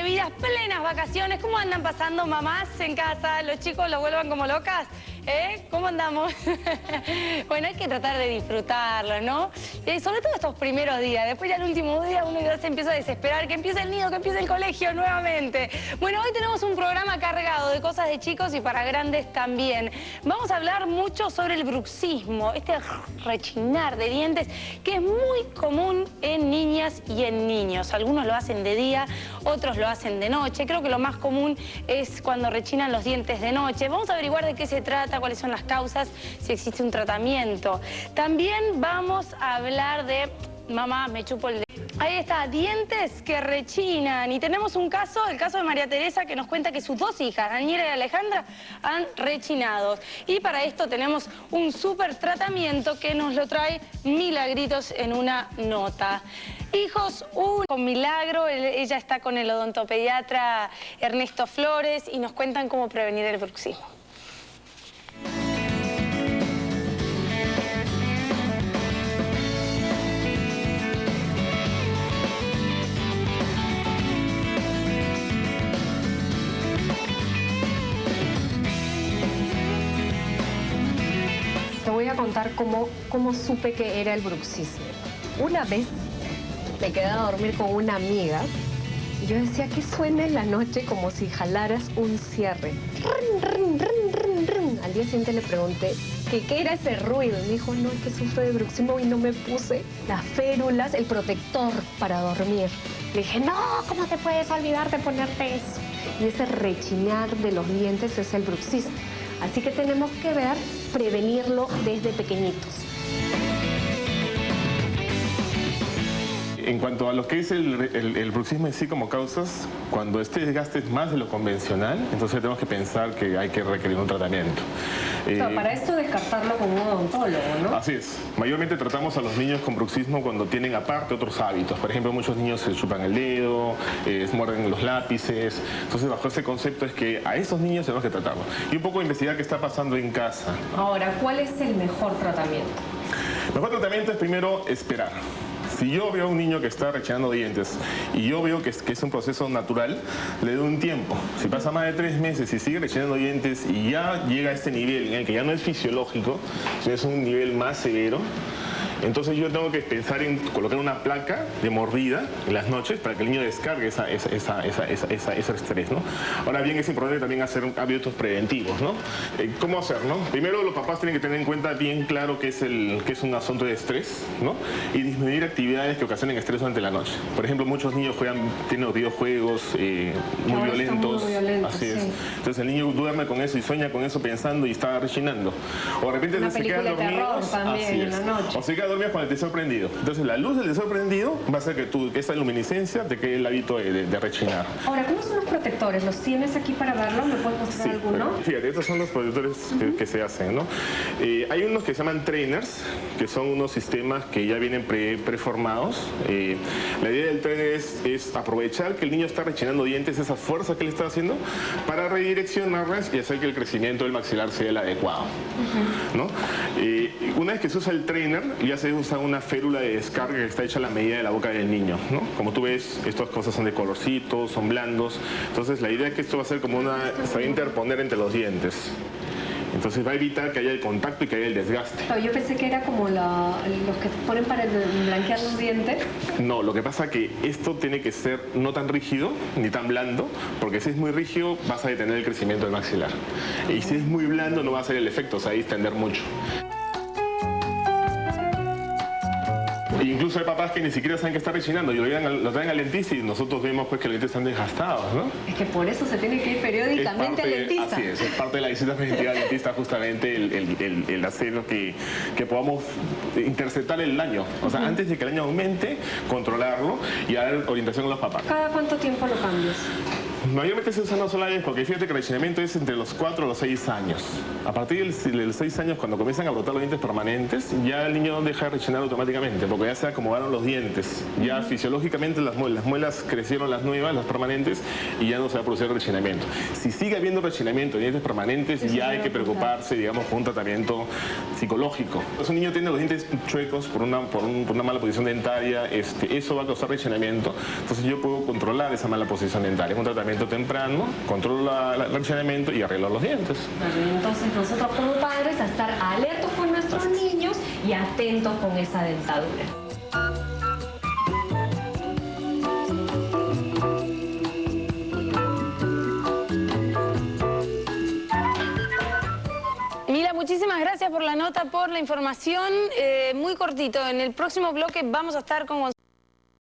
bebidas, plenas vacaciones. ¿Cómo andan pasando mamás en casa? ¿Los chicos los vuelvan como locas? ¿Cómo andamos? Bueno, hay que tratar de disfrutarlo, ¿no? Sobre todo estos primeros días. Después ya el último día uno ya se empieza a desesperar, que empiece el nido, que empiece el colegio nuevamente. Bueno, hoy tenemos un programa cargado de cosas de chicos y para grandes también. Vamos a hablar mucho sobre el bruxismo, este rechinar de dientes que es muy común en niñas y en niños. Algunos lo hacen de día, otros lo hacen de noche. Creo que lo más común es cuando rechinan los dientes de noche. Vamos a averiguar de qué se trata, cuáles son las causas, si existe un tratamiento. También vamos a hablar de... Mamá, me chupo el dedo. Ahí está, dientes que rechinan. Y tenemos un caso, el caso de María Teresa, que nos cuenta que sus dos hijas, Daniela y Alejandra, han rechinado. Y para esto tenemos un súper tratamiento que nos lo trae Milagritos en una nota. Hijos, con Milagro, ella está con el odontopediatra Ernesto Flores y nos cuentan cómo prevenir el bruxismo. Te voy a contar cómo supe que era el bruxismo. Una vez me quedé a dormir con una amiga y yo decía que suena en la noche como si jalaras un cierre. Rin, rin, rin, rin, rin. Al día siguiente le pregunté qué era ese ruido. Y me dijo, no, es que sufro de bruxismo y no me puse las férulas, el protector para dormir. Le dije, no, ¿cómo te puedes olvidar de ponerte eso? Y ese rechinar de los dientes es el bruxismo. Así que tenemos que prevenirlo desde pequeñitos. En cuanto a lo que es el bruxismo en sí como causas, cuando este desgaste es más de lo convencional, entonces tenemos que pensar que hay que requerir un tratamiento. O sea, para esto descartarlo con un odontólogo, ¿no? Así es. Mayormente tratamos a los niños con bruxismo cuando tienen aparte otros hábitos. Por ejemplo, muchos niños se chupan el dedo, muerden los lápices. Entonces, bajo ese concepto es que a esos niños tenemos que tratarlos. Y un poco investigar qué está pasando en casa. Ahora, ¿cuál es el mejor tratamiento? El mejor tratamiento es primero esperar. Si yo veo a un niño que está rechinando dientes y yo veo que es un proceso natural, le doy un tiempo. Si pasa más de 3 meses y sigue rechinando dientes y ya llega a este nivel en el que ya no es fisiológico, sino es un nivel más severo, entonces yo tengo que pensar en colocar una placa de mordida en las noches para que el niño descargue ese estrés, ¿no? Ahora bien, es importante también hacer hábitos preventivos, ¿no? ¿Cómo hacer, no? Primero, los papás tienen que tener en cuenta bien claro que es un asunto de estrés, ¿no? Y disminuir actividades que ocasionen estrés durante la noche. Por ejemplo, muchos niños tienen videojuegos muy violentos. Así es. Entonces el niño duerme con eso y sueña con eso pensando y está rechinando. O de repente se quedan dormidos. También en la noche. O se queda dormido con el televisor prendido. Entonces la luz del televisor prendido va a hacer que esta luminiscencia te quede el hábito de rechinar. Ahora, ¿cómo son los protectores? ¿Los tienes aquí para verlos? ¿Me puedes mostrar alguno? Fíjate, estos son los protectores que se hacen, ¿no? Hay unos que se llaman trainers, que son unos sistemas que ya vienen preformados. La idea del trainer es aprovechar que el niño está rechinando dientes, esa fuerza que le está haciendo, para redireccionarlas y hacer que el crecimiento del maxilar sea el adecuado, ¿no? Una vez que se usa el trainer, ya se usa una férula de descarga que está hecha a la medida de la boca del niño, ¿no? Como tú ves, estas cosas son de colorcitos, son blandos. Entonces la idea es que esto va a ser como se va a interponer entre los dientes. Entonces va a evitar que haya el contacto y que haya el desgaste. Pero yo pensé que era como los que ponen para blanquear los dientes. No, lo que pasa es que esto tiene que ser no tan rígido ni tan blando, porque si es muy rígido vas a detener el crecimiento del maxilar. Y si es muy blando no va a hacer el efecto, o sea, distender mucho. Incluso hay papás que ni siquiera saben que está rechinando y lo traen al dentista y nosotros vemos pues que los dientes están desgastados, ¿no? Es que por eso se tiene que ir periódicamente al dentista. Así es parte de la visita preventiva al dentista justamente el hacer que podamos interceptar el daño. O sea, antes de que el daño aumente, controlarlo y dar orientación a los papás. ¿Cada cuánto tiempo lo cambias? Mayormente se usa una sola vez porque fíjate que el rellenamiento es entre los 4 a los 6 años. A partir de los 6 años, cuando comienzan a brotar los dientes permanentes, ya el niño deja de rellenar automáticamente porque ya se acomodaron los dientes. Ya fisiológicamente las muelas crecieron, las nuevas, las permanentes, y ya no se va a producir rellenamiento. Si sigue habiendo rellenamiento de dientes permanentes, ya hay que preocuparse, digamos, con un tratamiento psicológico. Si un niño tiene los dientes chuecos por una mala posición dentaria, eso va a causar rellenamiento. Entonces yo puedo controlar esa mala posición dentaria. Es un tratamiento temprano, controlo el rellenamiento y arreglo los dientes. Bueno, entonces nosotros como padres a estar alertos con nuestros niños y atentos con esa dentadura. Mila, muchísimas gracias por la nota, por la información. Muy cortito, en el próximo bloque vamos a estar con Gonzalo.